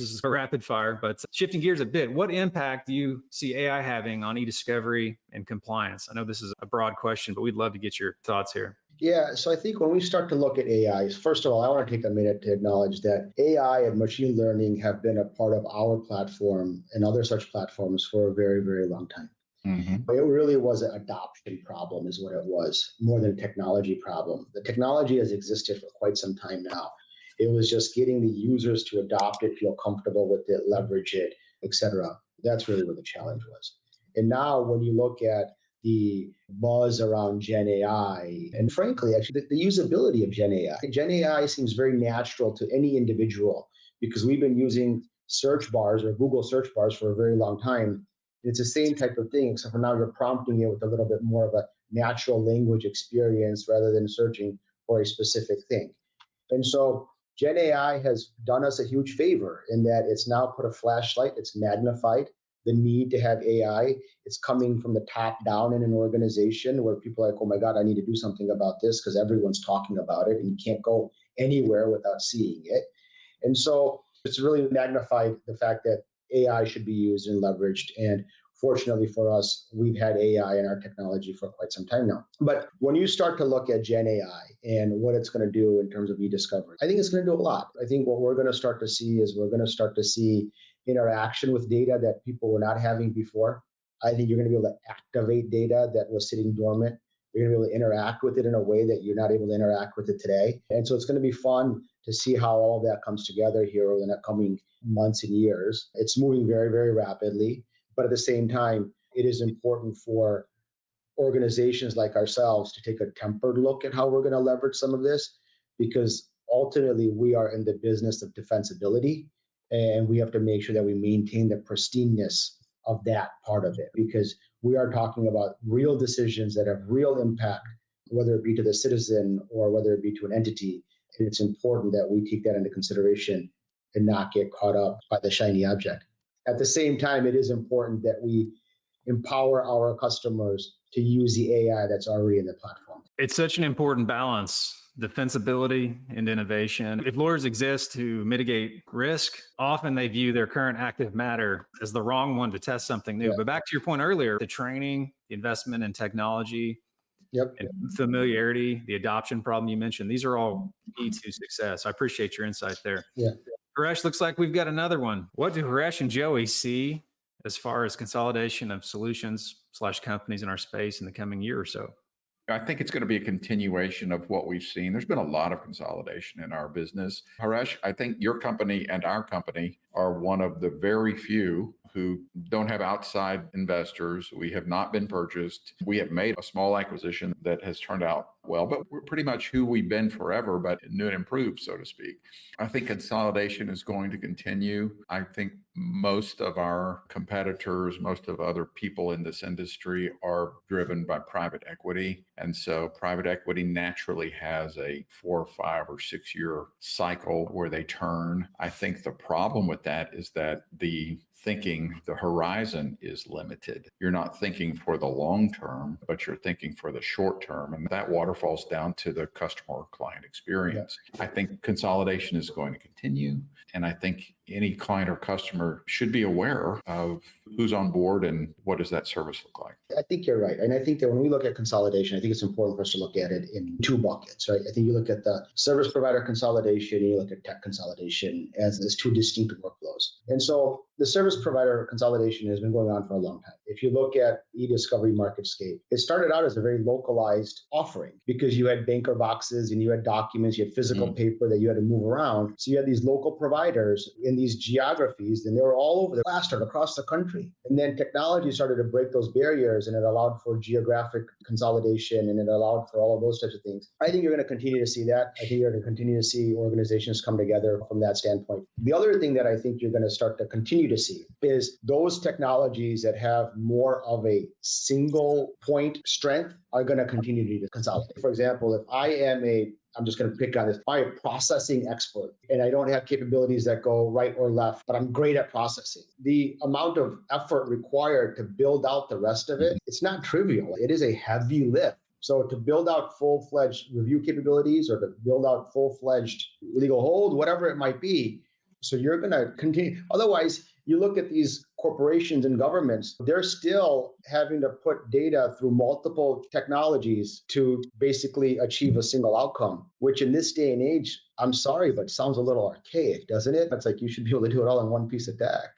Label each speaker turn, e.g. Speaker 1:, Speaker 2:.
Speaker 1: This is a rapid fire, but shifting gears a bit, what impact do you see AI having on eDiscovery and compliance? I know this is a broad question, but we'd love to get your thoughts here.
Speaker 2: Yeah, so I think when we start to look at AI, first of all, I want to take a minute to acknowledge that AI and machine learning have been a part of our platform and other such platforms for a very, very long time. It really was an adoption problem is what it was, more than a technology problem. The technology has existed for quite some time now. It was just getting the users to adopt it, feel comfortable with it, leverage it, et cetera. That's really what the challenge was. And now when you look at the buzz around Gen AI, and frankly, actually, the usability of Gen AI seems very natural to any individual because we've been using search bars or Google search bars for a very long time. It's the same type of thing, except for now you're prompting it with a little bit more of a natural language experience rather than searching for a specific thing. And so Gen AI has done us a huge favor in that it's now put a flashlight, it's magnified the need to have AI. It's coming from the top down in an organization where people are like, oh my God, I need to do something about this because everyone's talking about it and you can't go anywhere without seeing it. And so it's really magnified the fact that AI should be used and leveraged. And fortunately for us, we've had AI in our technology for quite some time now. But when you start to look at Gen AI and what it's going to do in terms of eDiscovery, I think it's going to do a lot. I think what we're going to start to see is we're going to start to see interaction with data that people were not having before. I think you're going to be able to activate data that was sitting dormant. You're going to be able to interact with it in a way that you're not able to interact with it today. And so it's going to be fun to see how all of that comes together here over the next coming months and years. It's moving very, very rapidly. But at the same time, it is important for organizations like ourselves to take a tempered look at how we're going to leverage some of this, because ultimately we are in the business of defensibility, and we have to make sure that we maintain the pristineness of that part of it, because we are talking about real decisions that have real impact, whether it be to the citizen or whether it be to an entity. And it's important that we take that into consideration and not get caught up by the shiny object. At the same time, it is important that we empower our customers to use the AI that's already in the platform.
Speaker 1: It's such an important balance, defensibility and innovation. If lawyers exist to mitigate risk, often they view their current active matter as the wrong one to test something new. Yeah. But back to your point earlier, the training, the investment in technology, and familiarity, the adoption problem you mentioned, these are all key to success. I appreciate your insight there.
Speaker 2: Yeah.
Speaker 1: Haresh, looks like we've got another one. What do Haresh and Joey see as far as consolidation of solutions/companies in our space in the coming year or so?
Speaker 3: I think it's going to be a continuation of what we've seen. There's been a lot of consolidation in our business. Haresh, I think your company and our company are one of the very few who don't have outside investors. We have not been purchased. We have made a small acquisition that has turned out well, but we're pretty much who we've been forever, but new and improved, so to speak. I think consolidation is going to continue. I think most of our competitors, most of other people in this industry are driven by private equity. And so private equity naturally has a 4 or 5 or 6 year cycle where they turn. I think the problem with that is that the horizon is limited. You're not thinking for the long term, but you're thinking for the short term. And that waterfalls down to the customer or client experience. Yeah. I think consolidation is going to continue. And I think any client or customer should be aware of who's on board and what does that service look like.
Speaker 2: I think you're right. And I think that when we look at consolidation, I think it's important for us to look at it in 2 buckets, right? I think you look at the service provider consolidation and you look at tech consolidation as 2 distinct workflows. And so the service provider consolidation has been going on for a long time. If you look at eDiscovery MarketScape, it started out as a very localized offering because you had banker boxes and you had documents, you had physical paper that you had to move around. So you had these local providers in these geographies, and they were all over the plastered across the country. And then technology started to break those barriers, and it allowed for geographic consolidation, and it allowed for all of those types of things. I think you're going to continue to see that. I think you're going to continue to see organizations come together from that standpoint. The other thing that I think you're going to start to continue to see is those technologies that have more of a single point strength are going to continue to consolidate. For example, if I'm just going to pick on this, I'm a processing expert and I don't have capabilities that go right or left, but I'm great at processing. The amount of effort required to build out the rest of it, it's not trivial. It is a heavy lift. So to build out full-fledged review capabilities or to build out full-fledged legal hold, whatever it might be, So you're going to continue. Otherwise, you look at these corporations and governments, they're still having to put data through multiple technologies to basically achieve a single outcome, which in this day and age, I'm sorry, but sounds a little archaic, doesn't it? It's like you should be able to do it all in one piece of tech.